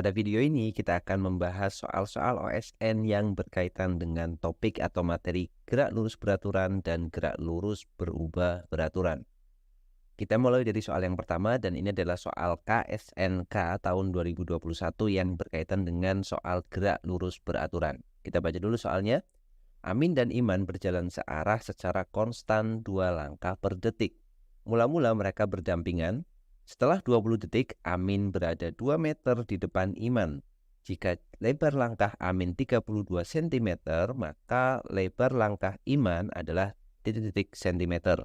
Pada video ini kita akan membahas soal-soal OSN yang berkaitan dengan topik atau materi gerak lurus beraturan dan gerak lurus berubah beraturan. Kita mulai dari soal yang pertama dan ini adalah soal KSNK tahun 2021 yang berkaitan dengan soal gerak lurus beraturan. Kita baca dulu soalnya. Amin dan Iman berjalan searah secara konstan 2 langkah per detik. Mula-mula mereka berdampingan. Setelah 20 detik, Amin berada 2 meter di depan Iman. Jika lebar langkah Amin 32 cm, maka lebar langkah Iman adalah titik-titik cm.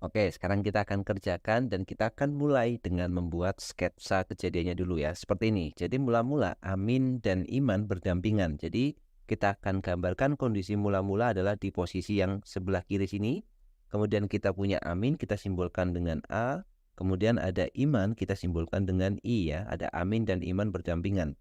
Oke, sekarang kita akan kerjakan dan kita akan mulai dengan membuat sketsa kejadiannya dulu ya. Seperti ini. Jadi mula-mula Amin dan Iman berdampingan. Jadi kita akan gambarkan kondisi mula-mula adalah di posisi yang sebelah kiri sini. Kemudian kita punya Amin, kita simbolkan dengan A. Kemudian ada Iman, kita simbolkan dengan I ya. Ada Amin dan Iman berdampingan.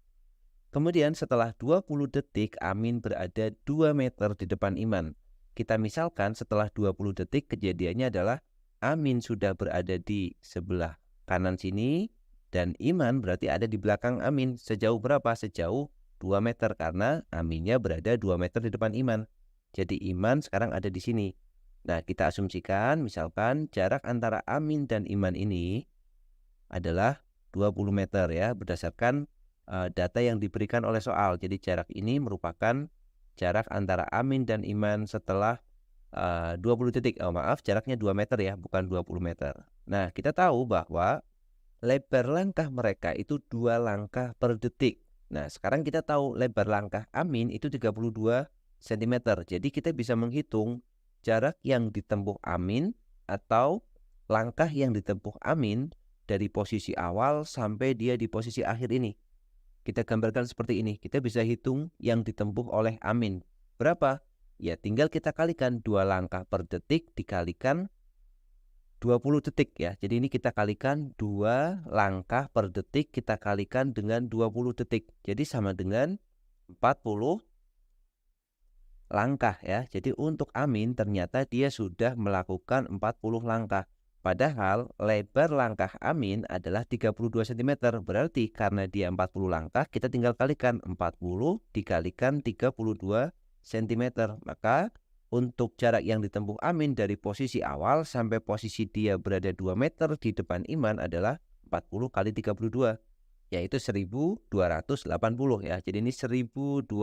Kemudian setelah 20 detik, Amin berada 2 meter di depan Iman. Kita misalkan setelah 20 detik kejadiannya adalah Amin sudah berada di sebelah kanan sini dan Iman berarti ada di belakang Amin. Sejauh berapa? Sejauh 2 meter karena Aminnya berada 2 meter di depan Iman. Jadi Iman sekarang ada di sini. Nah, kita asumsikan misalkan jarak antara Amin dan Iman ini adalah 20 meter ya berdasarkan data yang diberikan oleh soal. Jadi jarak ini merupakan jarak antara Amin dan Iman setelah 20 detik. Maaf, jaraknya 2 meter ya, bukan 20 meter. Nah, kita tahu bahwa lebar langkah mereka itu 2 langkah per detik. Nah, sekarang kita tahu lebar langkah Amin itu 32 cm. Jadi kita bisa menghitung jarak yang ditempuh Amin atau langkah yang ditempuh Amin dari posisi awal sampai dia di posisi akhir ini. Kita gambarkan seperti ini. Kita bisa hitung yang ditempuh oleh Amin. Berapa? Ya, tinggal kita kalikan 2 langkah per detik dikalikan 20 detik ya. Jadi ini kita kalikan 2 langkah per detik kita kalikan dengan 20 detik. Jadi sama dengan 40 langkah ya. Jadi untuk Amin ternyata dia sudah melakukan 40 langkah. Padahal lebar langkah Amin adalah 32 cm. Berarti karena dia 40 langkah, kita tinggal kalikan 40 dikalikan 32 cm. Maka untuk jarak yang ditempuh Amin dari posisi awal sampai posisi dia berada 2 meter di depan Iman adalah 40 kali 32. Yaitu 1280 ya. Jadi ini 1280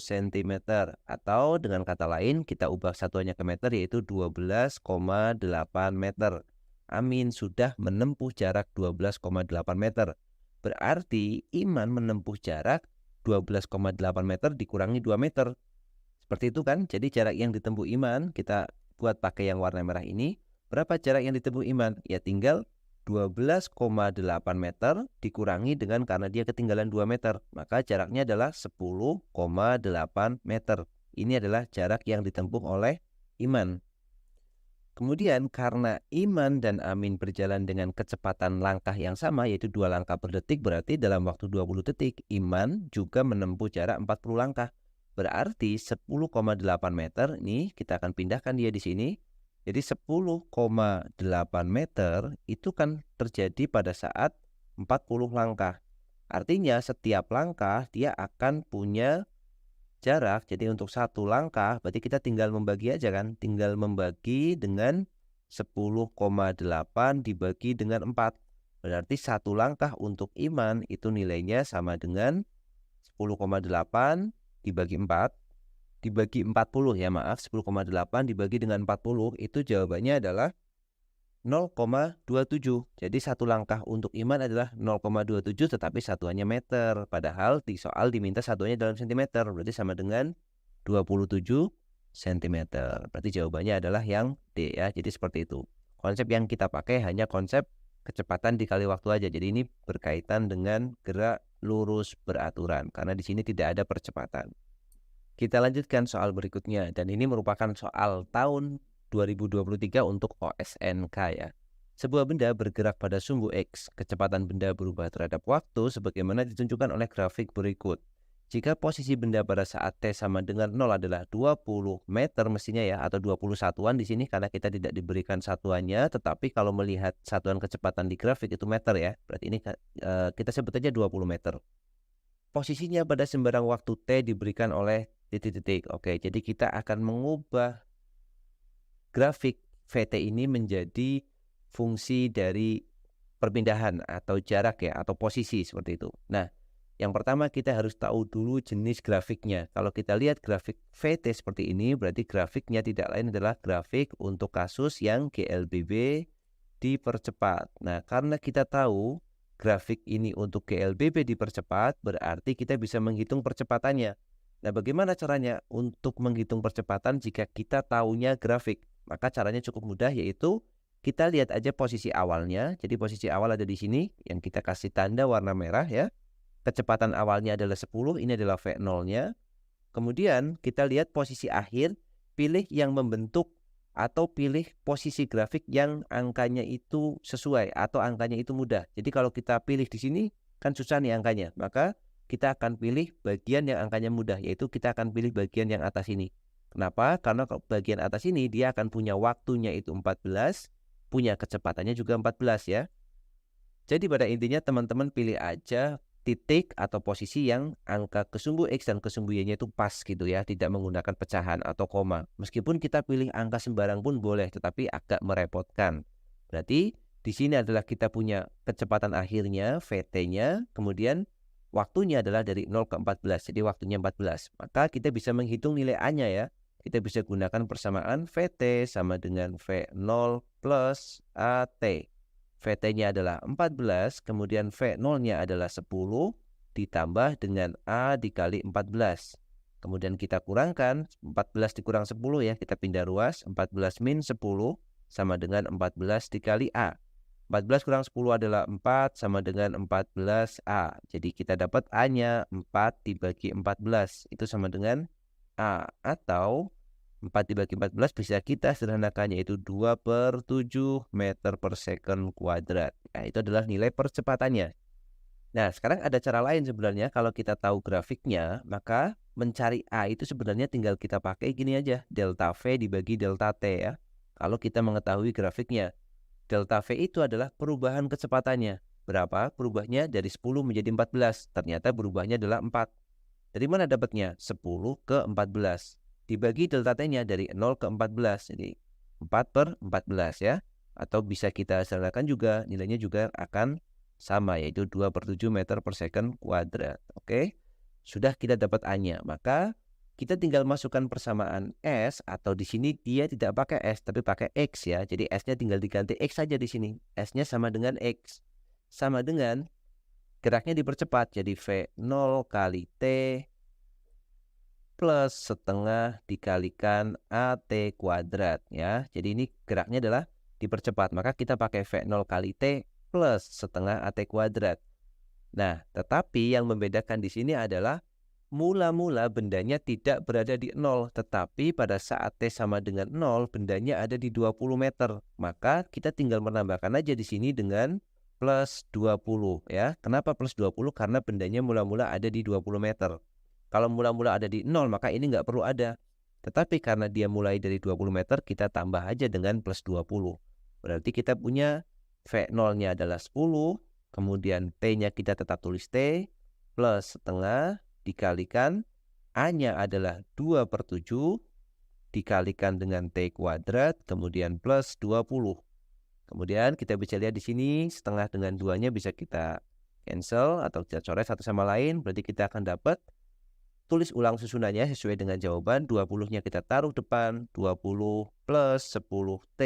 cm. Atau dengan kata lain kita ubah satuannya ke meter yaitu 12,8 meter. Amin sudah menempuh jarak 12,8 meter. Berarti Iman menempuh jarak 12,8 meter dikurangi 2 meter. Seperti itu kan? Jadi jarak yang ditempuh Iman kita buat pakai yang warna merah ini. Berapa jarak yang ditempuh Iman? Ya tinggal 12,8 meter dikurangi dengan karena dia ketinggalan 2 meter. Maka jaraknya adalah 10,8 meter. Ini adalah jarak yang ditempuh oleh Iman. Kemudian karena Iman dan Amin berjalan dengan kecepatan langkah yang sama yaitu 2 langkah per detik, berarti dalam waktu 20 detik Iman juga menempuh jarak 40 langkah. Berarti 10,8 meter ini kita akan pindahkan dia di sini. Jadi 10,8 meter itu kan terjadi pada saat 40 langkah. Artinya setiap langkah dia akan punya jarak. Jadi untuk satu langkah berarti kita tinggal membagi aja kan. Tinggal membagi dengan 10,8 dibagi dengan 4. Berarti satu langkah untuk Iman itu nilainya sama dengan 10,8 dibagi 4. Dibagi 40 ya maaf 10,8 dibagi dengan 40 itu jawabannya adalah 0,27. Jadi satu langkah untuk Iman adalah 0,27 tetapi satuannya meter. Padahal di soal diminta satuannya dalam cm. Berarti sama dengan 27 cm. Berarti jawabannya adalah yang D ya. Jadi seperti itu. Konsep yang kita pakai hanya konsep kecepatan dikali waktu aja. Jadi ini berkaitan dengan gerak lurus beraturan karena di sini tidak ada percepatan. Kita lanjutkan soal berikutnya dan ini merupakan soal tahun 2023 untuk OSNK ya. Sebuah benda bergerak pada sumbu X, kecepatan benda berubah terhadap waktu sebagaimana ditunjukkan oleh grafik berikut. Jika posisi benda pada saat T sama dengan 0 adalah 20 meter mestinya ya, atau 20 satuan di sini karena kita tidak diberikan satuannya, tetapi kalau melihat satuan kecepatan di grafik itu meter ya. Berarti ini kita sebut aja 20 meter. Posisinya pada sembarang waktu T diberikan oleh titik-titik. Oke, jadi kita akan mengubah grafik VT ini menjadi fungsi dari perpindahan atau jarak ya, atau posisi seperti itu. Nah, yang pertama kita harus tahu dulu jenis grafiknya. Kalau kita lihat grafik VT seperti ini, berarti grafiknya tidak lain adalah grafik untuk kasus yang GLBB dipercepat. Nah, karena kita tahu grafik ini untuk GLBB dipercepat, berarti kita bisa menghitung percepatannya. Nah, bagaimana caranya untuk menghitung percepatan jika kita tahunya grafik? Maka caranya cukup mudah, yaitu kita lihat aja posisi awalnya. Jadi posisi awal ada di sini yang kita kasih tanda warna merah ya. Kecepatan awalnya adalah 10, ini adalah V0-nya. Kemudian kita lihat posisi akhir, pilih yang membentuk atau pilih posisi grafik yang angkanya itu sesuai atau angkanya itu mudah. Jadi kalau kita pilih di sini kan susah nih angkanya. Maka kita akan pilih bagian yang angkanya mudah, yaitu kita akan pilih bagian yang atas ini. Kenapa? Karena bagian atas ini dia akan punya waktunya itu 14, punya kecepatannya juga 14 ya. Jadi pada intinya teman-teman pilih aja titik atau posisi yang angka kesumbu X dan kesumbu Y-nya itu pas gitu ya, tidak menggunakan pecahan atau koma. Meskipun kita pilih angka sembarang pun boleh, tetapi agak merepotkan. Berarti di sini adalah kita punya kecepatan akhirnya, VT-nya, kemudian waktunya adalah dari 0 ke 14, jadi waktunya 14. Maka kita bisa menghitung nilai A-nya ya. Kita bisa gunakan persamaan VT sama dengan V0 plus AT. VT-nya adalah 14, kemudian V0-nya adalah 10, ditambah dengan A dikali 14. Kemudian kita kurangkan, 14 dikurang 10 ya, kita pindah ruas, 14 min 10 sama dengan 14 dikali A. 14 kurang 10 adalah 4 sama dengan 14A. Jadi kita dapat A-nya 4 dibagi 14, itu sama dengan A. Atau 4 dibagi 14 bisa kita sederhanakan, yaitu 2/7 meter per second kuadrat. Nah, itu adalah nilai percepatannya. Nah, sekarang ada cara lain sebenarnya. Kalau kita tahu grafiknya, maka mencari A itu sebenarnya tinggal kita pakai gini aja. Delta V dibagi delta T ya. Kalau kita mengetahui grafiknya. Delta V itu adalah perubahan kecepatannya. Berapa? Berubahnya dari 10 menjadi 14. Ternyata berubahnya adalah 4. Dari mana dapatnya? 10 ke 14. Dibagi delta T-nya dari 0 ke 14. Jadi 4/14 ya. Atau bisa kita sederhanakan juga, nilainya juga akan sama, yaitu 2/7 meter per second kuadrat. Oke, sudah kita dapat A-nya. Maka kita tinggal masukkan persamaan S, atau di sini dia tidak pakai S tapi pakai X ya. Jadi S-nya tinggal diganti X saja di sini. S-nya sama dengan X. Sama dengan geraknya dipercepat, jadi V0 kali T plus setengah dikalikan AT kuadrat ya. Jadi ini geraknya adalah dipercepat, maka kita pakai V0 kali T plus setengah AT kuadrat. Nah, tetapi yang membedakan di sini adalah mula-mula bendanya tidak berada di 0, tetapi pada saat T sama dengan 0, bendanya ada di 20 meter. Maka kita tinggal menambahkan aja di sini dengan plus 20 ya. Kenapa plus 20? Karena bendanya mula-mula ada di 20 meter. Kalau mula-mula ada di 0, maka ini nggak perlu ada. Tetapi karena dia mulai dari 20 meter, kita tambah aja dengan plus 20. Berarti kita punya V0-nya adalah 10, kemudian T-nya kita tetap tulis T, plus setengah, dikalikan, A-nya adalah 2/7, dikalikan dengan T kuadrat, kemudian plus 20. Kemudian kita bisa lihat di sini, setengah dengan 2-nya bisa kita cancel, atau kita coret satu sama lain, berarti kita akan dapat, tulis ulang susunannya sesuai dengan jawaban. 20-nya kita taruh depan, 20 plus 10T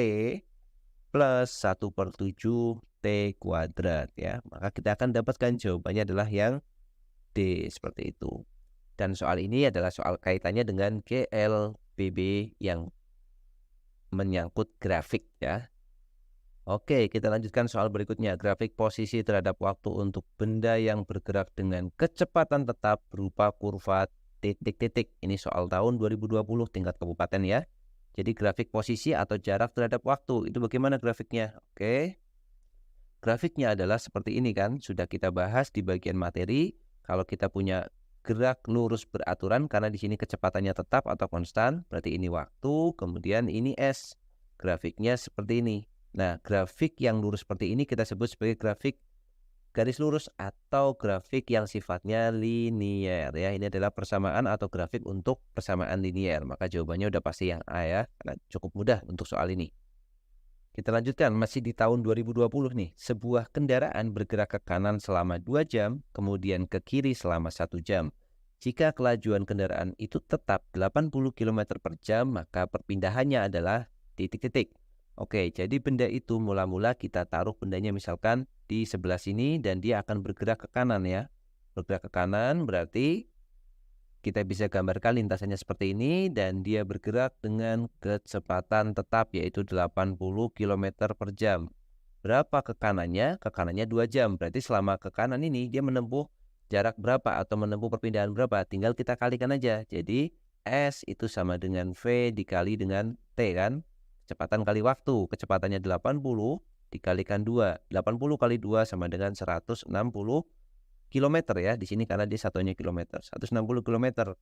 plus 1/7 T kuadrat ya. Maka kita akan dapatkan jawabannya adalah yang D, seperti itu. Dan soal ini adalah soal kaitannya dengan GLBB yang menyangkut grafik ya. Oke, kita lanjutkan soal berikutnya. Grafik posisi terhadap waktu untuk benda yang bergerak dengan kecepatan tetap berupa kurva titik-titik. Ini soal tahun 2020 tingkat kabupaten ya. Jadi grafik posisi atau jarak terhadap waktu. Itu bagaimana grafiknya? Oke. Grafiknya adalah seperti ini kan. Sudah kita bahas di bagian materi. Kalau kita punya gerak lurus beraturan karena di sini kecepatannya tetap atau konstan, berarti ini waktu, kemudian ini S. Grafiknya seperti ini. Nah, grafik yang lurus seperti ini kita sebut sebagai grafik garis lurus atau grafik yang sifatnya linier ya. Ini adalah persamaan atau grafik untuk persamaan linier. Maka jawabannya udah pasti yang A ya, karena cukup mudah untuk soal ini. Kita lanjutkan, masih di tahun 2020 nih. Sebuah kendaraan bergerak ke kanan selama 2 jam, kemudian ke kiri selama 1 jam. Jika kelajuan kendaraan itu tetap 80 km per jam, maka perpindahannya adalah titik-titik. Oke, jadi benda itu mula-mula kita taruh bendanya misalkan di sebelah sini dan dia akan bergerak ke kanan ya. Bergerak ke kanan berarti kita bisa gambarkan lintasannya seperti ini dan dia bergerak dengan kecepatan tetap yaitu 80 km per jam. Berapa ke kanannya? Ke kanannya 2 jam. Berarti selama ke kanan ini dia menempuh jarak berapa atau menempuh perpindahan berapa? Tinggal kita kalikan aja. Jadi S itu sama dengan V dikali dengan T kan? Kecepatan kali waktu. Kecepatannya 80 dikalikan 2. 80 kali 2 sama dengan 160 kilometer ya. Di sini karena dia satuannya kilometer. 160 kilometer.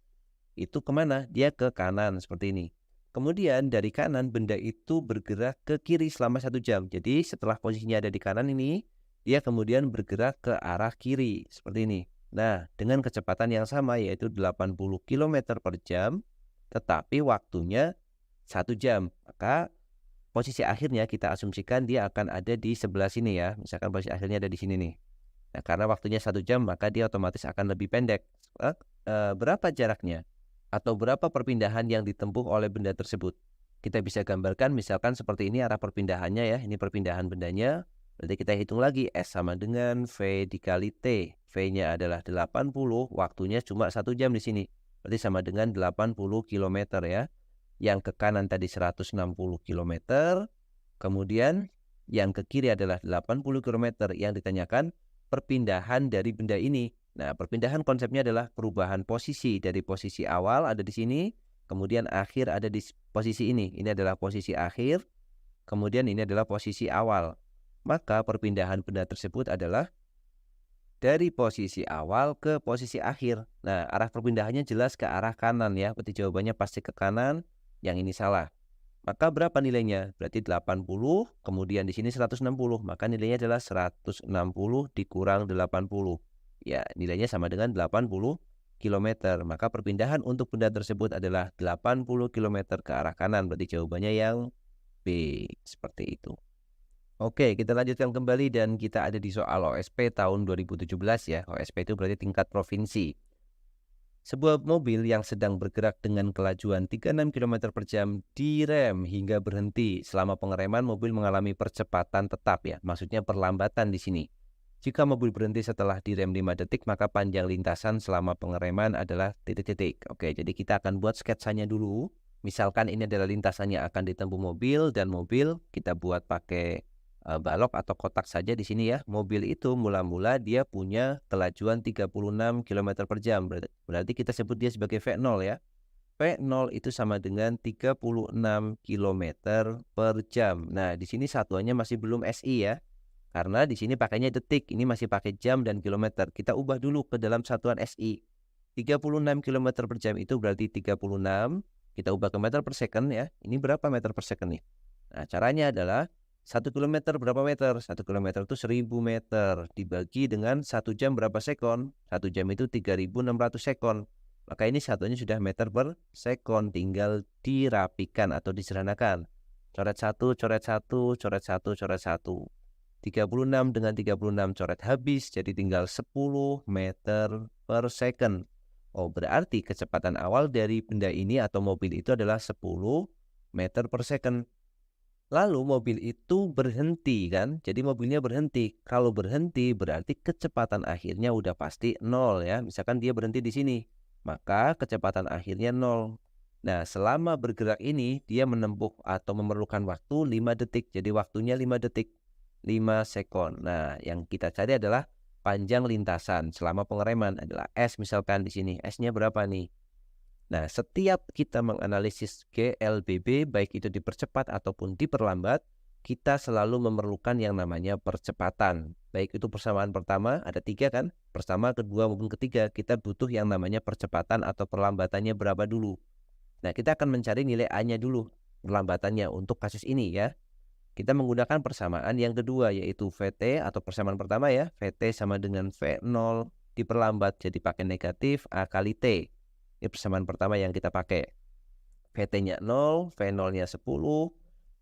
Itu kemana? Dia ke kanan seperti ini. Kemudian dari kanan benda itu bergerak ke kiri selama 1 jam. Jadi setelah posisinya ada di kanan ini, dia kemudian bergerak ke arah kiri seperti ini. Nah, dengan kecepatan yang sama yaitu 80 km per jam, tetapi waktunya 1 jam. Maka posisi akhirnya kita asumsikan dia akan ada di sebelah sini ya. Misalkan posisi akhirnya ada di sini nih. Nah, karena waktunya 1 jam, maka dia otomatis akan lebih pendek. Berapa jaraknya? Atau berapa perpindahan yang ditempuh oleh benda tersebut? Kita bisa gambarkan misalkan seperti ini arah perpindahannya ya. Ini perpindahan bendanya. Berarti kita hitung lagi S sama dengan V dikali T. V-nya adalah 80, waktunya cuma 1 jam di sini. Berarti sama dengan 80 km ya. Yang ke kanan tadi 160 km. Kemudian yang ke kiri adalah 80 km. Yang ditanyakan perpindahan dari benda ini. Nah, perpindahan konsepnya adalah perubahan posisi dari posisi awal ada di sini, kemudian akhir ada di posisi ini. Ini adalah posisi akhir, kemudian ini adalah posisi awal. Maka perpindahan benda tersebut adalah dari posisi awal ke posisi akhir. Nah, arah perpindahannya jelas ke arah kanan ya. Berarti jawabannya pasti ke kanan. Yang ini salah. Maka berapa nilainya? Berarti 80, kemudian di sini 160. Maka nilainya adalah 160 dikurang 80. Ya, nilainya sama dengan 80 km. Maka perpindahan untuk benda tersebut adalah 80 km ke arah kanan. Berarti jawabannya yang B. Seperti itu. Oke, kita lanjutkan kembali dan kita ada di soal OSP tahun 2017 ya. OSP itu berarti tingkat provinsi. Sebuah mobil yang sedang bergerak dengan kelajuan 36 km per jam direm hingga berhenti. Selama pengereman mobil mengalami percepatan tetap ya, maksudnya perlambatan di sini. Jika mobil berhenti setelah direm 5 detik, maka panjang lintasan selama pengereman adalah titik-titik. Oke, jadi kita akan buat sketsanya dulu. Misalkan ini adalah lintasan yang akan ditempuh mobil dan mobil kita buat pakai balok atau kotak saja di sini ya. Mobil itu mula-mula dia punya kelajuan 36 km per jam. Berarti kita sebut dia sebagai V0 ya. V0 itu sama dengan 36 km per jam. Nah, di sini satuannya masih belum SI ya. Karena di sini pakainya detik, ini masih pakai jam dan kilometer. Kita ubah dulu ke dalam satuan SI. 36 km per jam itu berarti 36. Kita ubah ke meter per second ya. Ini berapa meter per second nih? Nah, caranya adalah 1 km berapa meter? 1 km itu 1000 meter. Dibagi dengan 1 jam berapa sekon? 1 jam itu 3600 sekon. Maka ini satunya sudah meter per sekon. Tinggal dirapikan atau disederhanakan. Coret 1, coret 1, coret 1, coret 1. 36 dengan 36 coret habis. Jadi tinggal 10 meter per second. Oh, berarti kecepatan awal dari benda ini atau mobil itu adalah 10 meter per second. Lalu mobil itu berhenti kan, jadi mobilnya berhenti. Kalau berhenti berarti kecepatan akhirnya udah pasti 0 ya. Misalkan dia berhenti di sini, maka kecepatan akhirnya 0. Nah, selama bergerak ini dia menempuh atau memerlukan waktu 5 detik. Jadi waktunya 5 detik, 5 sekon. Nah, yang kita cari adalah panjang lintasan selama pengereman adalah S misalkan di sini. S-nya berapa nih? Nah, setiap kita menganalisis GLBB, baik itu dipercepat ataupun diperlambat, kita selalu memerlukan yang namanya percepatan. Baik itu persamaan pertama, ada 3 kan? Pertama, kedua, maupun ketiga, kita butuh yang namanya percepatan atau perlambatannya berapa dulu. Nah, kita akan mencari nilai A-nya dulu, perlambatannya untuk kasus ini ya. Kita menggunakan persamaan yang kedua, yaitu VT atau persamaan pertama ya. VT sama dengan V0 diperlambat jadi pakai negatif A kali T. Ini persamaan pertama yang kita pakai. VT-nya 0, V0-nya 10,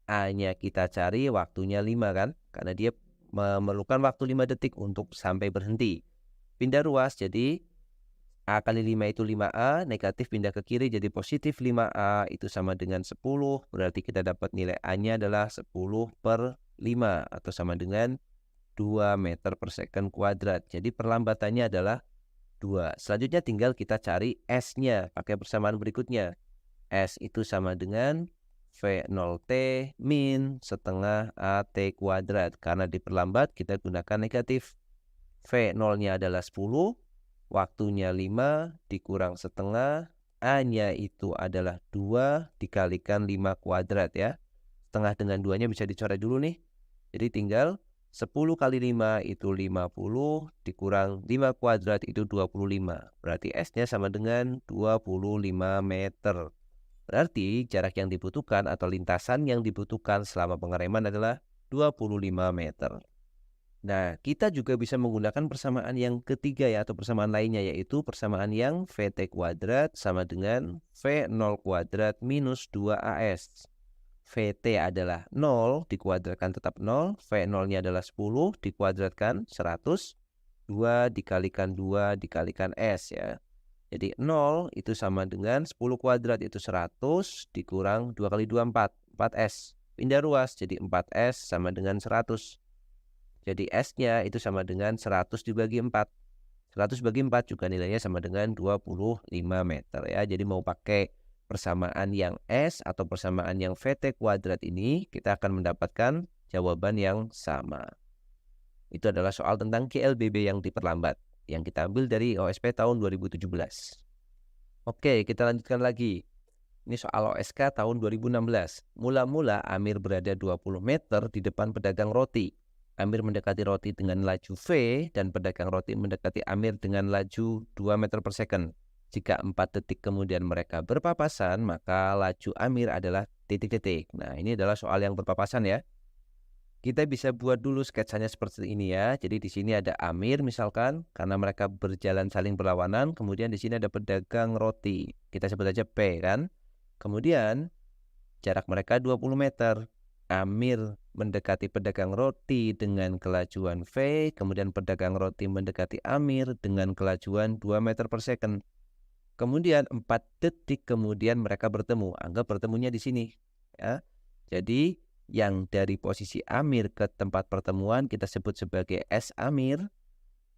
A-nya kita cari waktunya 5 kan? Karena dia memerlukan waktu 5 detik untuk sampai berhenti. Pindah ruas, jadi A kali 5 itu 5A, negatif pindah ke kiri jadi positif 5A, itu sama dengan 10, berarti kita dapat nilai A-nya adalah 10/5 atau sama dengan 2 meter per second kuadrat. Jadi perlambatannya adalah 2. Selanjutnya tinggal kita cari S-nya pakai persamaan berikutnya. S itu sama dengan V0T min setengah AT kuadrat. Karena diperlambat kita gunakan negatif. V0-nya adalah 10, waktunya 5 dikurang setengah, A-nya itu adalah 2 dikalikan 5 kuadrat ya. Setengah dengan 2-nya bisa dicoret dulu nih. Jadi tinggal 10 kali 5 itu 50, dikurang 5 kuadrat itu 25. Berarti S-nya sama dengan 25 meter. Berarti jarak yang dibutuhkan atau lintasan yang dibutuhkan selama pengereman adalah 25 meter. Nah, kita juga bisa menggunakan persamaan yang ketiga ya, atau persamaan lainnya, yaitu persamaan yang VT kuadrat sama dengan V0 kuadrat minus 2AS. VT adalah 0, dikuadratkan tetap 0, V0-nya adalah 10, dikuadratkan 100, 2 dikalikan 2 dikalikan S ya. Jadi 0 itu sama dengan 10 kuadrat itu 100, dikurang 2 kali 2, 4, 4S. Pindah ruas, jadi 4S sama dengan 100. Jadi S-nya itu sama dengan 100 dibagi 4. 100 bagi 4 juga nilainya sama dengan 25 meter ya. Jadi mau pakai persamaan yang S atau persamaan yang VT kuadrat ini, kita akan mendapatkan jawaban yang sama. Itu adalah soal tentang GLBB yang diperlambat, yang kita ambil dari OSP tahun 2017. Oke, kita lanjutkan lagi. Ini soal OSK tahun 2016. Mula-mula Amir berada 20 meter di depan pedagang roti. Amir mendekati roti dengan laju V dan pedagang roti mendekati Amir dengan laju 2 meter per second. Jika 4 detik kemudian mereka berpapasan, maka laju Amir adalah titik-titik. Nah, ini adalah soal yang berpapasan ya. Kita bisa buat dulu sketsanya seperti ini ya. Jadi di sini ada Amir misalkan, karena mereka berjalan saling berlawanan. Kemudian di sini ada pedagang roti. Kita sebut aja P kan. Kemudian jarak mereka 20 meter. Amir mendekati pedagang roti dengan kelajuan V. Kemudian pedagang roti mendekati Amir dengan kelajuan 2 meter per second. Kemudian 4 detik kemudian mereka bertemu. Anggap bertemunya di sini ya. Jadi yang dari posisi Amir ke tempat pertemuan kita sebut sebagai S Amir,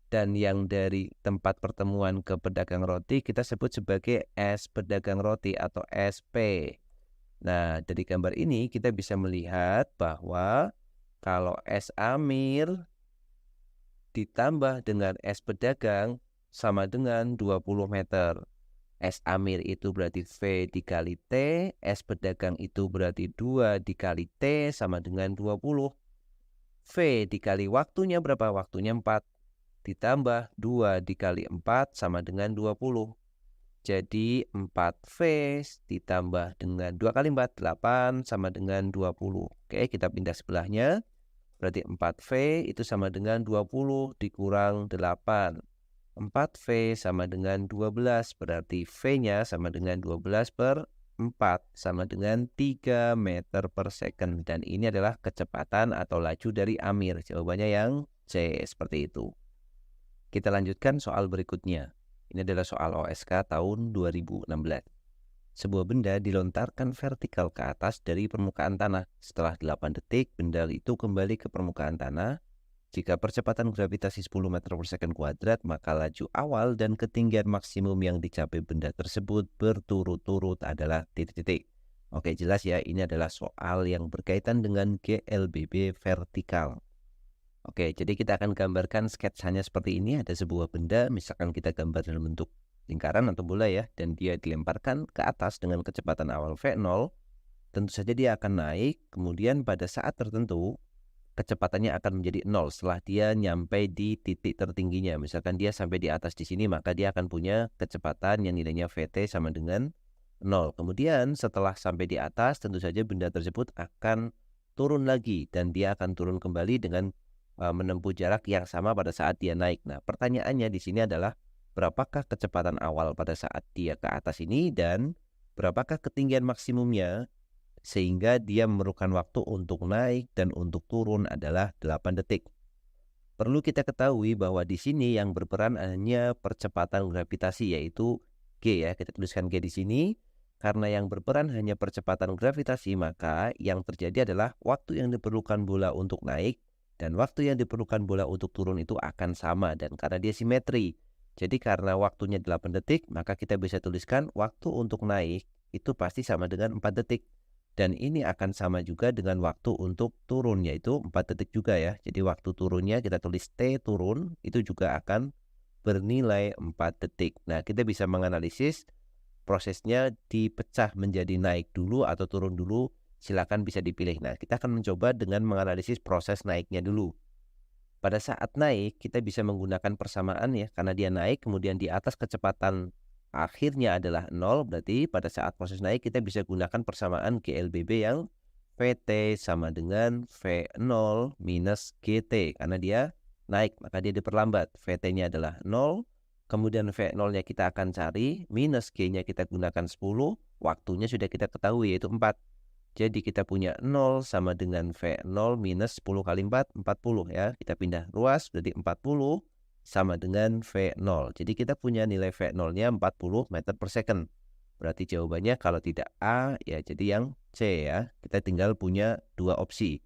dan yang dari tempat pertemuan ke pedagang roti kita sebut sebagai S pedagang roti atau SP. Nah, dari gambar ini kita bisa melihat bahwa kalau S Amir ditambah dengan S pedagang sama dengan 20 meter. S Amir itu berarti V dikali T, S pedagang itu berarti 2 dikali T sama dengan 20. V dikali waktunya berapa? Waktunya 4. Ditambah 2 dikali 4 sama dengan 20. Jadi 4V ditambah dengan 2 kali 4, 8 sama dengan 20. Oke, kita pindah sebelahnya. Berarti 4V itu sama dengan 20 dikurang 8. 4V sama dengan 12, berarti V-nya sama dengan 12/4 sama dengan 3 meter per second. Dan ini adalah kecepatan atau laju dari Amir. Jawabannya yang C, seperti itu. Kita lanjutkan soal berikutnya. Ini adalah soal OSK tahun 2016. Sebuah benda dilontarkan vertikal ke atas dari permukaan tanah. Setelah 8 detik, benda itu kembali ke permukaan tanah. Jika percepatan gravitasi 10 meter per second kuadrat, maka laju awal dan ketinggian maksimum yang dicapai benda tersebut berturut-turut adalah titik-titik. Oke, jelas ya, ini adalah soal yang berkaitan dengan GLBB vertikal. Oke, jadi kita akan gambarkan sketsanya seperti ini. Ada sebuah benda, misalkan kita gambar dalam bentuk lingkaran atau bola ya, dan dia dilemparkan ke atas dengan kecepatan awal V0. tentu saja dia akan naik, kemudian pada saat tertentu kecepatannya akan menjadi 0 setelah dia nyampe di titik tertingginya. Misalkan dia sampai di atas di sini, maka dia akan punya kecepatan yang nilainya Vt sama dengan 0. Kemudian setelah sampai di atas, tentu saja benda tersebut akan turun lagi dan dia akan turun kembali dengan menempuh jarak yang sama pada saat dia naik. Nah, pertanyaannya di sini adalah berapakah kecepatan awal pada saat dia ke atas ini dan berapakah ketinggian maksimumnya sehingga dia memerlukan waktu untuk naik dan untuk turun adalah 8 detik. Perlu kita ketahui bahwa di sini yang berperan hanya percepatan gravitasi yaitu G ya. Kita tuliskan G di sini. Karena yang berperan hanya percepatan gravitasi, maka yang terjadi adalah waktu yang diperlukan bola untuk naik dan waktu yang diperlukan bola untuk turun itu akan sama dan karena dia simetri. Jadi karena waktunya 8 detik, maka kita bisa tuliskan waktu untuk naik itu pasti sama dengan 4 detik. Dan ini akan sama juga dengan waktu untuk turun, yaitu 4 detik juga ya. Jadi waktu turunnya kita tulis T turun, itu juga akan bernilai 4 detik. Nah, kita bisa menganalisis prosesnya dipecah menjadi naik dulu atau turun dulu, silakan bisa dipilih. Nah, kita akan mencoba dengan menganalisis proses naiknya dulu. Pada saat naik, kita bisa menggunakan persamaan ya, karena dia naik, kemudian di atas kecepatan akhirnya adalah 0, berarti pada saat proses naik kita bisa gunakan persamaan GLBB yang Vt sama dengan V0 minus GT. Karena dia naik, maka dia diperlambat. Vt-nya adalah 0, kemudian V0-nya kita akan cari, minus G-nya kita gunakan 10, waktunya sudah kita ketahui yaitu 4. Jadi kita punya 0 sama dengan V0 minus 10 kali 4, 40 ya. Kita pindah ruas, berarti 40 sama dengan V0. Jadi kita punya nilai V0-nya 40 meter per second. Berarti jawabannya kalau tidak A, ya jadi yang C ya. Kita tinggal punya dua opsi.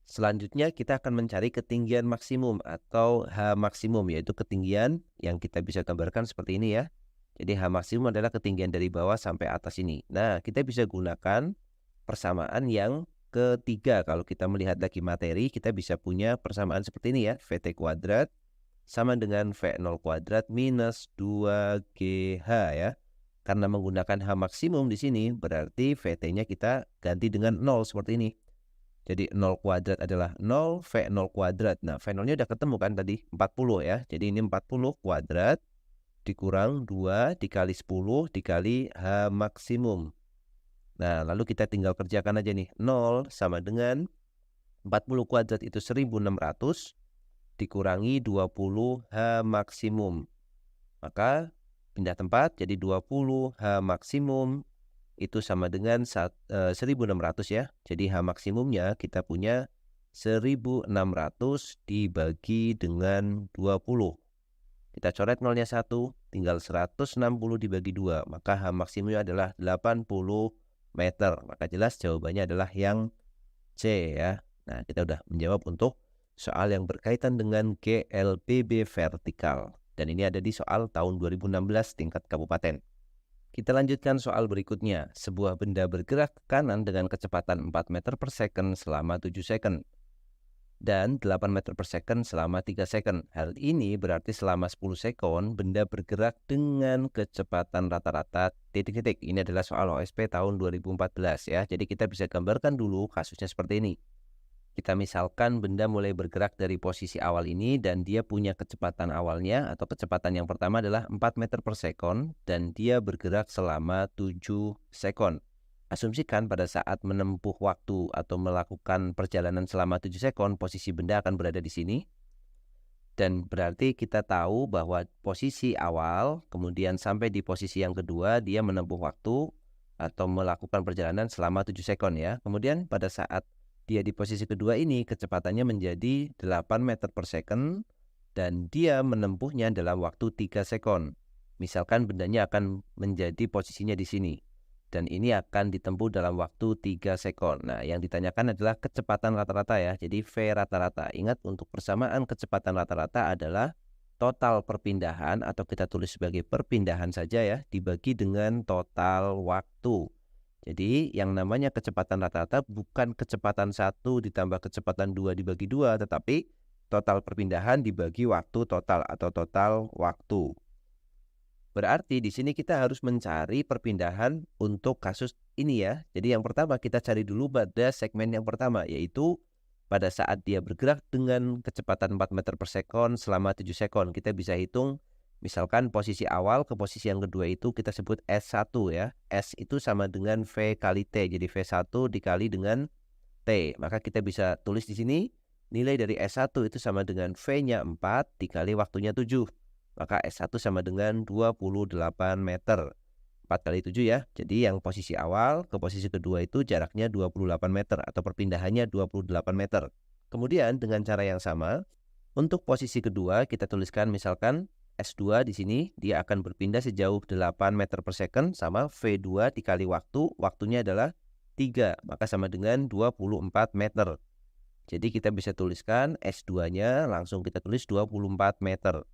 Selanjutnya kita akan mencari ketinggian maksimum atau H maksimum, yaitu ketinggian yang kita bisa gambarkan seperti ini ya. Jadi H maksimum adalah ketinggian dari bawah sampai atas ini. Nah, kita bisa gunakan persamaan yang ketiga. Kalau kita melihat lagi materi, kita bisa punya persamaan seperti ini ya. Vt kuadrat sama dengan V0 kuadrat minus 2GH ya. Karena menggunakan H maksimum di sini, berarti Vt-nya kita ganti dengan 0 seperti ini. Jadi 0 kuadrat adalah 0, V0 kuadrat. Nah, V0-nya udah ketemu kan tadi, 40 ya. Jadi ini 40 kuadrat dikurang 2 dikali 10 dikali H maksimum. Nah, lalu kita tinggal kerjakan aja nih. 0 sama dengan 40 kuadrat itu 1600 dikurangi 20 H maksimum. Maka pindah tempat jadi 20 H maksimum itu sama dengan 1600 ya. Jadi H maksimumnya kita punya 1600 dibagi dengan 20. Kita coret nolnya 1, tinggal 160 dibagi 2. Maka H maksimumnya adalah 80 meter. Maka jelas jawabannya adalah yang C ya. Nah, kita udah menjawab untuk soal yang berkaitan dengan GLBB vertikal. Dan ini ada di soal tahun 2016 tingkat kabupaten. Kita lanjutkan soal berikutnya. Sebuah benda bergerak ke kanan dengan kecepatan 4 meter per second selama 7 second. Dan 8 meter per second selama 3 second. Hal ini berarti selama 10 second benda bergerak dengan kecepatan rata-rata titik-titik. Ini adalah soal OSP tahun 2014 ya. Jadi kita bisa gambarkan dulu kasusnya seperti ini. Kita misalkan benda mulai bergerak dari posisi awal ini dan dia punya kecepatan awalnya atau kecepatan yang pertama adalah 4 meter per second dan dia bergerak selama 7 second. Asumsikan pada saat menempuh waktu atau melakukan perjalanan selama 7 second, posisi benda akan berada di sini. Dan berarti kita tahu bahwa posisi awal, kemudian sampai di posisi yang kedua, dia menempuh waktu atau melakukan perjalanan selama 7 second ya. Kemudian pada saat dia di posisi kedua ini, kecepatannya menjadi 8 meter per second dan dia menempuhnya dalam waktu 3 second. Misalkan bendanya akan menjadi posisinya di sini. Dan ini akan ditempuh dalam waktu 3 second. Nah, yang ditanyakan adalah kecepatan rata-rata ya. Jadi V rata-rata. Ingat untuk persamaan kecepatan rata-rata adalah total perpindahan atau kita tulis sebagai perpindahan saja ya, dibagi dengan total waktu. Jadi yang namanya kecepatan rata-rata bukan kecepatan 1 ditambah kecepatan 2 dibagi 2, tetapi total perpindahan dibagi waktu total atau total waktu. Berarti di sini kita harus mencari perpindahan untuk kasus ini ya. Jadi yang pertama kita cari dulu pada segmen yang pertama, yaitu pada saat dia bergerak dengan kecepatan 4 meter per sekon selama 7 sekon. Kita bisa hitung misalkan posisi awal ke posisi yang kedua itu kita sebut S1 ya. S itu sama dengan V kali T. Jadi V1 dikali dengan T. Maka kita bisa tulis di sini nilai dari S1 itu sama dengan V-nya 4 dikali waktunya 7. Maka S1 sama dengan 28 meter. 4 kali 7 ya. Jadi yang posisi awal ke posisi kedua itu jaraknya 28 meter atau perpindahannya 28 meter. Kemudian dengan cara yang sama, untuk posisi kedua kita tuliskan misalkan S2 di sini dia akan berpindah sejauh 8 meter per second sama V2 dikali waktu, waktunya adalah 3, maka sama dengan 24 meter. Jadi kita bisa tuliskan S2-nya langsung kita tulis 24 meter.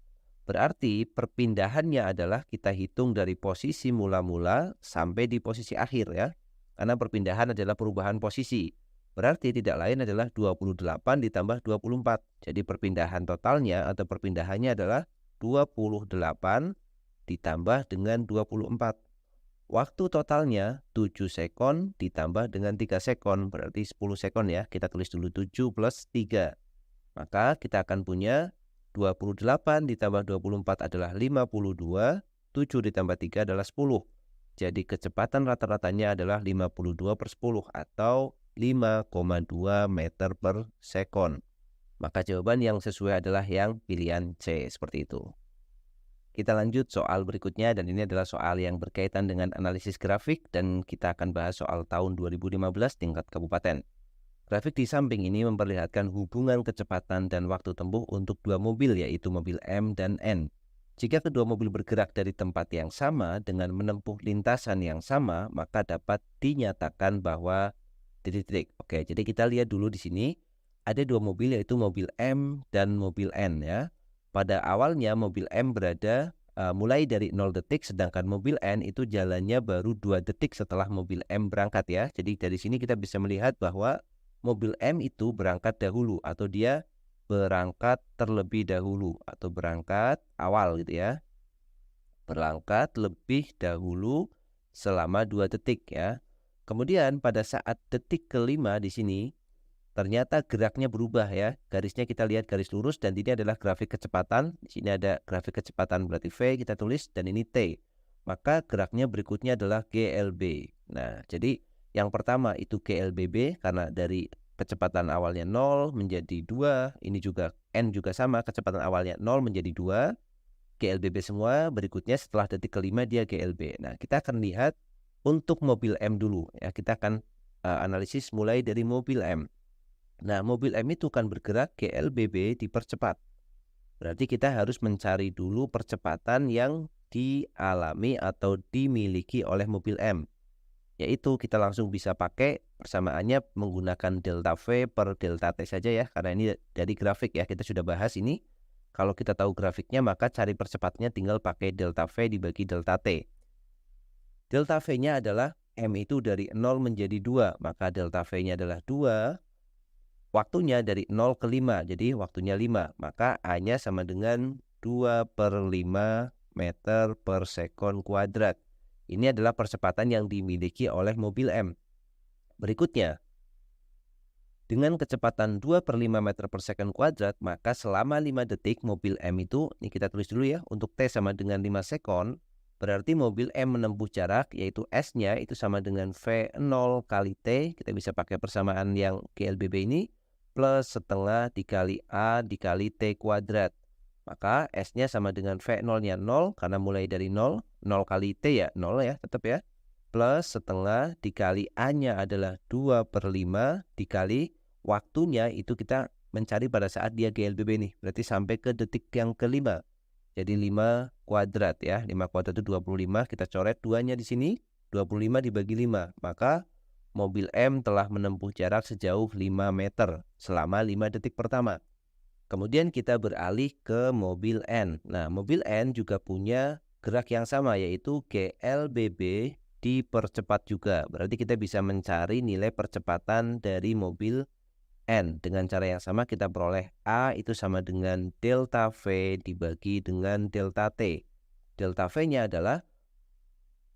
Berarti perpindahannya adalah kita hitung dari posisi mula-mula sampai di posisi akhir ya. Karena perpindahan adalah perubahan posisi. Berarti tidak lain adalah 28 ditambah 24. Jadi perpindahan totalnya atau perpindahannya adalah 28 ditambah dengan 24. Waktu totalnya 7 sekon ditambah dengan 3 sekon. Berarti 10 sekon ya. Kita tulis dulu 7 plus 3. Maka kita akan punya 28 ditambah 24 adalah 52, 7 ditambah 3 adalah 10. Jadi kecepatan rata-ratanya adalah 52 per 10 atau 5,2 meter per sekon. Maka jawaban yang sesuai adalah yang pilihan C, seperti itu. Kita lanjut soal berikutnya dan ini adalah soal yang berkaitan dengan analisis grafik dan kita akan bahas soal tahun 2015 tingkat kabupaten. Grafik di samping ini memperlihatkan hubungan kecepatan dan waktu tempuh untuk dua mobil yaitu mobil M dan N. Jika kedua mobil bergerak dari tempat yang sama dengan menempuh lintasan yang sama, maka dapat dinyatakan bahwa titik-titik. Oke, jadi kita lihat dulu di sini ada dua mobil yaitu mobil M dan mobil N ya. Pada awalnya mobil M berada mulai dari 0 detik sedangkan mobil N itu jalannya baru 2 detik setelah mobil M berangkat ya. Jadi dari sini kita bisa melihat bahwa mobil M itu berangkat dahulu atau dia berangkat terlebih dahulu atau berangkat awal gitu ya. Berangkat lebih dahulu selama 2 detik ya. Kemudian pada saat detik kelima di sini ternyata geraknya berubah ya. Garisnya kita lihat garis lurus dan ini adalah grafik kecepatan. Di sini ada grafik kecepatan berarti V kita tulis dan ini T. Maka geraknya berikutnya adalah GLB. Nah, jadi yang pertama itu GLBB karena dari kecepatan awalnya 0 menjadi 2. Ini juga N juga sama, kecepatan awalnya 0 menjadi 2. GLBB semua, berikutnya setelah detik kelima dia GLB. Nah, kita akan lihat untuk mobil M dulu ya. Kita akan analisis mulai dari mobil M. Nah, mobil M itu kan bergerak GLBB dipercepat. Berarti kita harus mencari dulu percepatan yang dialami atau dimiliki oleh mobil M. Yaitu kita langsung bisa pakai persamaannya menggunakan delta V per delta T saja ya. Karena ini dari grafik ya, kita sudah bahas ini. Kalau kita tahu grafiknya maka cari percepatnya tinggal pakai delta V dibagi delta T. Delta V-nya adalah M itu dari 0 menjadi 2. Maka delta V-nya adalah 2. Waktunya dari 0 ke 5. Jadi waktunya 5. Maka A-nya sama dengan 2 per 5 meter per sekon kuadrat. Ini adalah percepatan yang dimiliki oleh mobil M. Berikutnya, dengan kecepatan 2 per 5 meter per second kuadrat, maka selama 5 detik mobil M itu, ini kita tulis dulu ya, untuk T sama dengan 5 sekon, berarti mobil M menempuh jarak, yaitu S-nya itu sama dengan V0 kali T, kita bisa pakai persamaan yang GLBB ini, plus setengah dikali A dikali T kuadrat. Maka S-nya sama dengan V0-nya 0, karena mulai dari 0, 0 kali T ya, 0 ya, tetap ya, plus setengah dikali A-nya adalah 2 per 5 dikali waktunya itu kita mencari pada saat dia GLBB nih. Berarti sampai ke detik yang kelima. Jadi 5 kuadrat ya. 5 kuadrat itu 25. Kita coret 2-nya di sini. 25 dibagi 5. Maka mobil M telah menempuh jarak sejauh 5 meter selama 5 detik pertama. Kemudian kita beralih ke mobil N. Nah, mobil N juga punya gerak yang sama yaitu GLBB dipercepat juga. Berarti kita bisa mencari nilai percepatan dari mobil N. Dengan cara yang sama kita peroleh A itu sama dengan delta V dibagi dengan delta T. delta V-nya adalah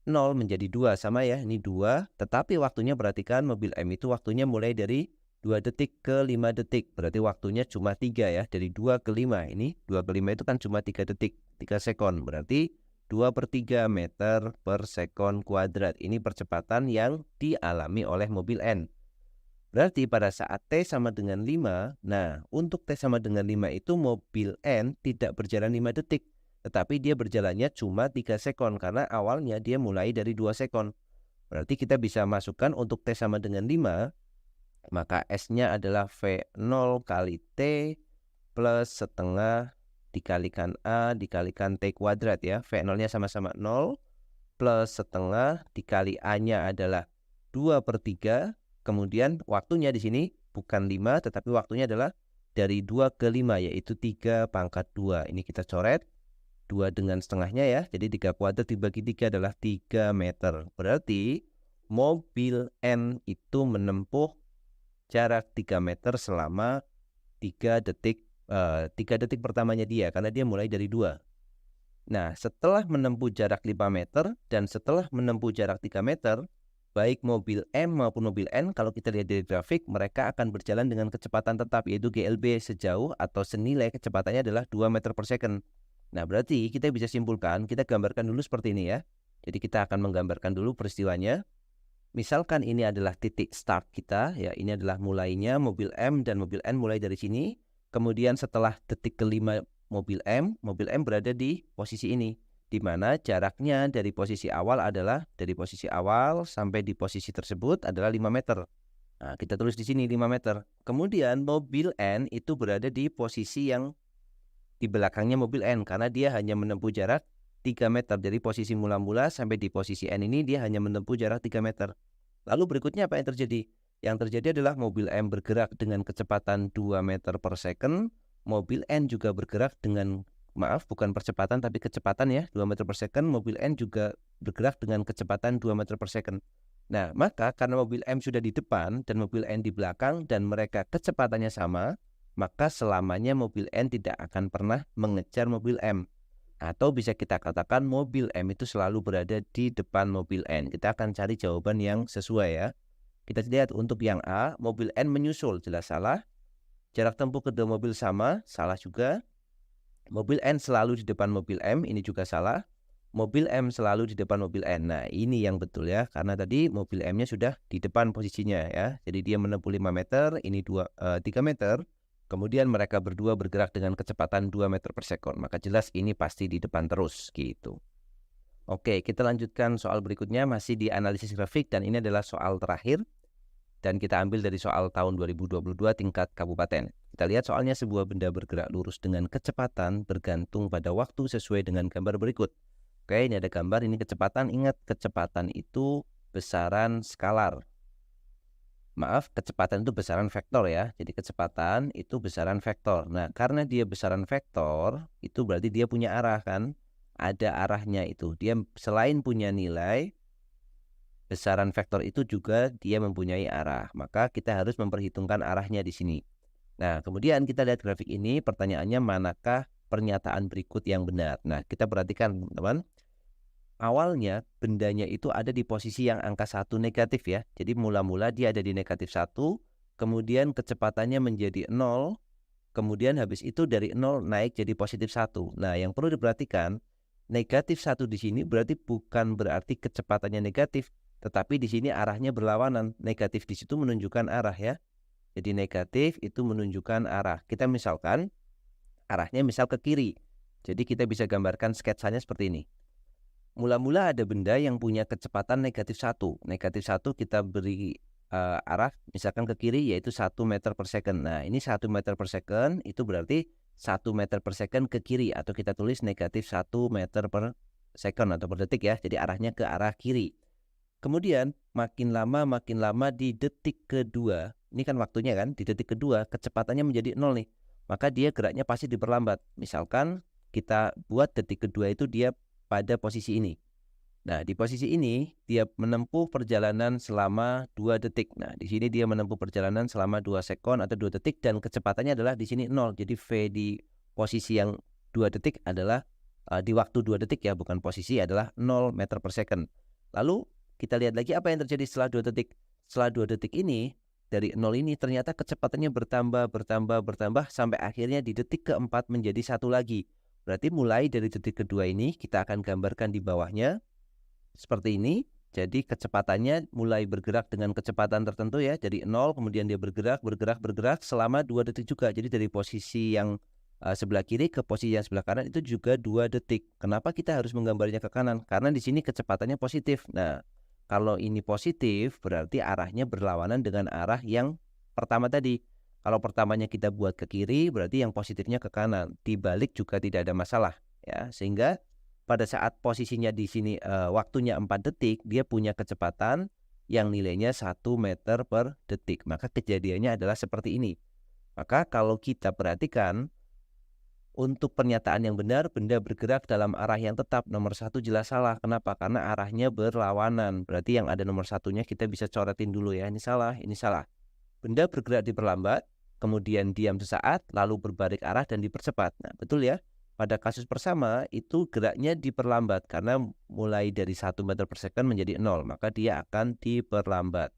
0 menjadi 2, sama ya, ini 2, tetapi waktunya perhatikan mobil M itu waktunya mulai dari 2 detik ke 5 detik, berarti waktunya cuma 3 ya, dari 2 ke 5, ini 2 ke 5 itu kan cuma 3 detik, 3 sekon, berarti 2/3 meter per sekon kuadrat, ini percepatan yang dialami oleh mobil N. Berarti pada saat T sama dengan 5, nah untuk T sama dengan 5 itu mobil N tidak berjalan 5 detik, tetapi dia berjalannya cuma 3 sekon karena awalnya dia mulai dari 2 sekon. Berarti kita bisa masukkan untuk T sama dengan 5, maka S-nya adalah V0 kali T plus setengah dikalikan A dikalikan T kuadrat ya. V0-nya sama-sama 0 plus setengah dikali A-nya adalah 2/3. Kemudian waktunya di sini bukan 5, tetapi waktunya adalah dari 2 ke 5, yaitu 3/2. Ini kita coret. 2 dengan setengahnya ya, jadi 3 kuadrat dibagi 3 adalah 3 meter. Berarti mobil N itu menempuh jarak 3 meter selama 3 detik 3 detik pertamanya dia, karena dia mulai dari 2. Nah, setelah menempuh jarak 5 meter dan setelah menempuh jarak 3 meter, baik mobil M maupun mobil N, kalau kita lihat dari grafik, mereka akan berjalan dengan kecepatan tetap, yaitu GLB sejauh atau senilai kecepatannya adalah 2 meter per second. Nah, berarti kita bisa simpulkan, kita gambarkan dulu seperti ini ya. Jadi kita akan menggambarkan dulu peristiwanya. Misalkan ini adalah titik start kita, ya ini adalah mulainya mobil M dan mobil N mulai dari sini. Kemudian setelah detik kelima mobil M berada di posisi ini, di mana jaraknya dari posisi awal adalah dari posisi awal sampai di posisi tersebut adalah 5 meter. Nah, kita tulis di sini 5 meter. Kemudian mobil N itu berada di posisi yang di belakangnya mobil N, karena dia hanya menempuh jarak 3 meter. Dari posisi mula-mula sampai di posisi N ini dia hanya menempuh jarak 3 meter. Lalu berikutnya apa yang terjadi? Yang terjadi adalah mobil M bergerak dengan kecepatan 2 meter per second. Mobil N juga bergerak dengan, bukan percepatan tapi kecepatan ya, 2 meter per second. Mobil N juga bergerak dengan kecepatan 2 meter per second. Nah, maka karena mobil M sudah di depan dan mobil N di belakang dan mereka kecepatannya sama, maka selamanya mobil N tidak akan pernah mengejar mobil M. Atau bisa kita katakan mobil M itu selalu berada di depan mobil N. Kita akan cari jawaban yang sesuai ya. Kita lihat untuk yang A, mobil N menyusul, jelas salah. Jarak tempuh kedua mobil sama, salah juga. Mobil N selalu di depan mobil M, ini juga salah. Mobil M selalu di depan mobil N. Nah, ini yang betul ya, karena tadi mobil M-nya sudah di depan posisinya ya. Jadi dia menempuh 5 meter, ini 3 meter. Kemudian mereka berdua bergerak dengan kecepatan 2 meter per sekon. Maka jelas ini pasti di depan terus gitu. Oke, kita lanjutkan soal berikutnya, masih di analisis grafik, dan ini adalah soal terakhir. Dan kita ambil dari soal tahun 2022 tingkat kabupaten. Kita lihat soalnya, sebuah benda bergerak lurus dengan kecepatan bergantung pada waktu sesuai dengan gambar berikut. Oke, ini ada gambar, ini kecepatan. Ingat, kecepatan itu besaran skalar. Kecepatan itu besaran vektor ya. Jadi kecepatan itu besaran vektor. Nah, karena dia besaran vektor, itu berarti dia punya arah kan? Ada arahnya itu. Dia selain punya nilai, besaran vektor itu juga dia mempunyai arah. Maka kita harus memperhitungkan arahnya di sini. Nah, kemudian kita lihat grafik ini, pertanyaannya manakah pernyataan berikut yang benar? Nah, kita perhatikan teman-teman. Awalnya bendanya itu ada di posisi yang angka 1 negatif ya. Jadi mula-mula dia ada di negatif 1, kemudian kecepatannya menjadi 0, kemudian habis itu dari 0 naik jadi positif 1. Nah, yang perlu diperhatikan, negatif 1 di sini berarti bukan berarti kecepatannya negatif, tetapi di sini arahnya berlawanan. Negatif di situ menunjukkan arah ya. Jadi negatif itu menunjukkan arah. Kita misalkan arahnya misal ke kiri. Jadi kita bisa gambarkan sketsanya seperti ini. Mula-mula ada benda yang punya kecepatan negatif 1. Negatif 1 kita beri arah misalkan ke kiri, yaitu 1 meter per second. Nah, ini 1 meter per second itu berarti 1 meter per second ke kiri, atau kita tulis negatif 1 meter per second atau per detik ya. Jadi arahnya ke arah kiri. Kemudian makin lama di detik kedua, ini kan waktunya kan, di detik kedua kecepatannya menjadi 0 nih. Maka dia geraknya pasti diperlambat. Misalkan kita buat detik kedua itu dia pada posisi ini. Nah, di posisi ini dia menempuh perjalanan selama 2 detik. Nah, di sini dia menempuh perjalanan selama 2 sekon atau 2 detik dan kecepatannya adalah di sini 0. Jadi V di posisi yang 2 detik adalah di waktu 2 detik ya, bukan posisi, adalah 0 meter per second. Lalu kita lihat lagi apa yang terjadi setelah 2 detik. Setelah 2 detik ini, dari 0 ini ternyata kecepatannya bertambah sampai akhirnya di detik keempat menjadi 1 lagi. Berarti mulai dari detik kedua ini kita akan gambarkan di bawahnya seperti ini. Jadi kecepatannya mulai bergerak dengan kecepatan tertentu ya, dari 0 kemudian dia bergerak selama 2 detik juga. Jadi dari posisi yang sebelah kiri ke posisi yang sebelah kanan itu juga 2 detik. Kenapa kita harus menggambarnya ke kanan? Karena di sini kecepatannya positif. Nah, kalau ini positif berarti arahnya berlawanan dengan arah yang pertama tadi. Kalau pertamanya kita buat ke kiri berarti yang positifnya ke kanan. Dibalik juga tidak ada masalah ya. Sehingga pada saat posisinya di sini waktunya 4 detik, dia punya kecepatan yang nilainya 1 meter per detik. Maka kejadiannya adalah seperti ini. Maka kalau kita perhatikan, untuk pernyataan yang benar, benda bergerak dalam arah yang tetap. Nomor 1 jelas salah. Kenapa? Karena arahnya berlawanan. Berarti yang ada nomor 1-nya kita bisa coretin dulu ya. Ini salah, ini salah. Benda bergerak diperlambat, kemudian diam sesaat, lalu berbalik arah dan dipercepat. Nah, betul ya. Pada kasus pertama itu geraknya diperlambat karena mulai dari 1 meter per second menjadi 0, maka dia akan diperlambat.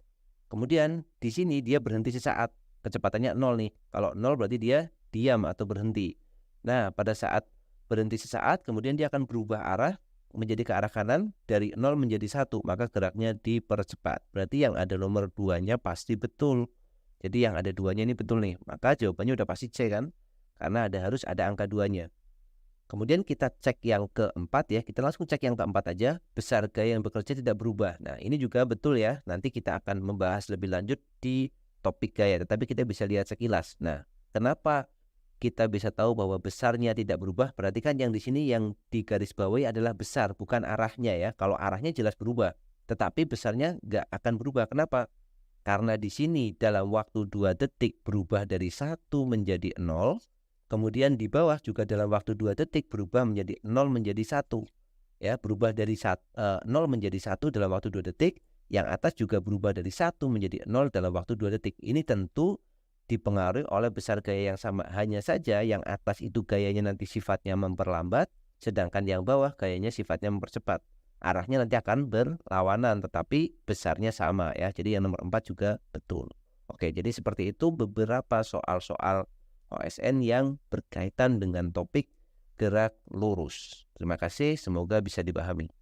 Kemudian di sini dia berhenti sesaat, kecepatannya 0 nih. Kalau 0 berarti dia diam atau berhenti. Nah, pada saat berhenti sesaat, kemudian dia akan berubah arah menjadi ke arah kanan dari 0 menjadi 1, maka geraknya dipercepat. Berarti yang ada nomor 2-nya pasti betul. Jadi yang ada 2-nya ini betul nih. Maka jawabannya udah pasti C kan? Karena harus ada angka 2-nya. Kemudian kita cek yang keempat ya. Kita langsung cek yang keempat aja. Besar gaya yang bekerja tidak berubah. Nah, ini juga betul ya. Nanti kita akan membahas lebih lanjut di topik gaya. Tetapi kita bisa lihat sekilas. Nah, kenapa kita bisa tahu bahwa besarnya tidak berubah? Berarti kan yang di sini yang digarisbawahi adalah besar, bukan arahnya ya. Kalau arahnya jelas berubah, tetapi besarnya nggak akan berubah. Kenapa? Karena di sini dalam waktu 2 detik berubah dari 1 menjadi 0, kemudian di bawah juga dalam waktu 2 detik berubah menjadi 0 menjadi 1. Ya, berubah dari 0 menjadi 1 dalam waktu 2 detik, yang atas juga berubah dari 1 menjadi 0 dalam waktu 2 detik. Ini tentu dipengaruhi oleh besar gaya yang sama. Hanya saja yang atas itu gayanya nanti sifatnya memperlambat, sedangkan yang bawah gayanya sifatnya mempercepat. Arahnya nanti akan berlawanan, tetapi besarnya sama ya. Jadi yang nomor 4 juga betul. Oke, jadi seperti itu beberapa soal-soal OSN yang berkaitan dengan topik gerak lurus. Terima kasih, semoga bisa dipahami.